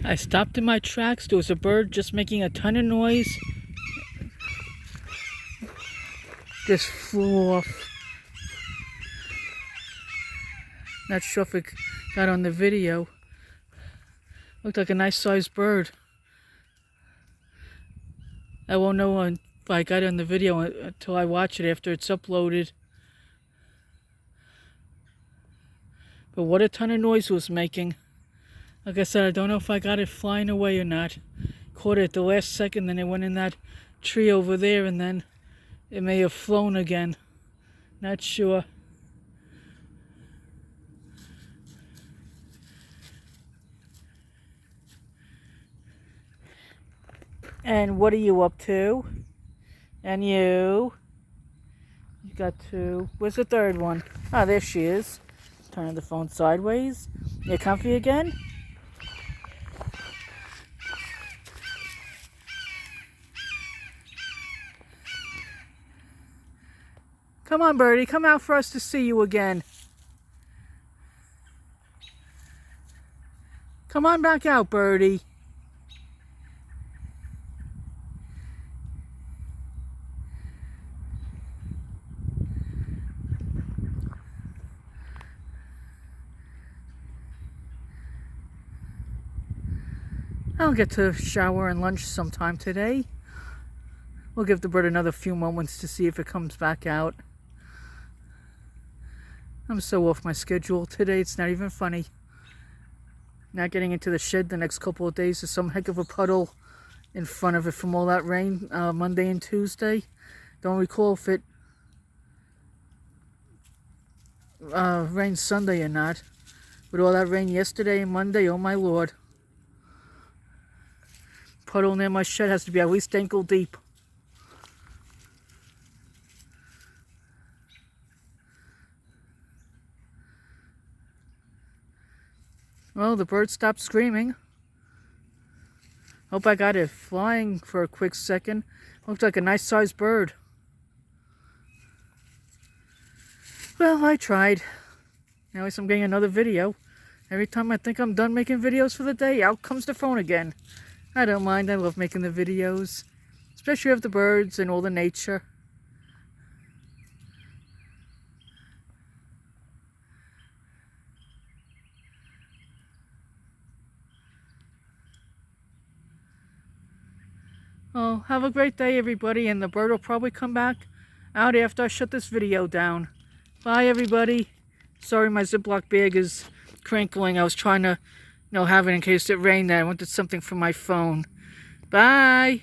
I stopped in my tracks. There was a bird just making a ton of noise. Just flew off. Not sure if it got on the video. Looked like a nice sized bird. I won't know if I got it on the video until I watch it after it's uploaded. But what a ton of noise it was making. Like I said, I don't know if I got it flying away or not. Caught it at the last second, then it went in that tree over there, and then it may have flown again. Not sure. And what are you up to? And you got two. Where's the third one? Ah, there she is. Turning the phone sideways. You comfy again? Come on, birdie. Come out for us to see you again. Come on back out, birdie. I'll get to shower and lunch sometime today. We'll give the bird another few moments to see if it comes back out. I'm so off my schedule today, it's not even funny. Not getting into the shed the next couple of days. There's some heck of a puddle in front of it from all that rain Monday and Tuesday. Don't recall if it rained Sunday or not. With all that rain yesterday and Monday, oh my lord. Puddle near my shed has to be at least ankle deep. Well, the bird stopped screaming. Hope I got it flying for a quick second. Looked like a nice sized bird. Well, I tried. Now at least I'm getting another video. Every time I think I'm done making videos for the day, out comes the phone again. I don't mind, I love making the videos. Especially of the birds and all the nature. Well, have a great day, everybody, and the bird will probably come back out after I shut this video down. Bye, everybody. Sorry my Ziploc bag is crinkling. I was trying to, have it in case it rained. I wanted something for my phone. Bye.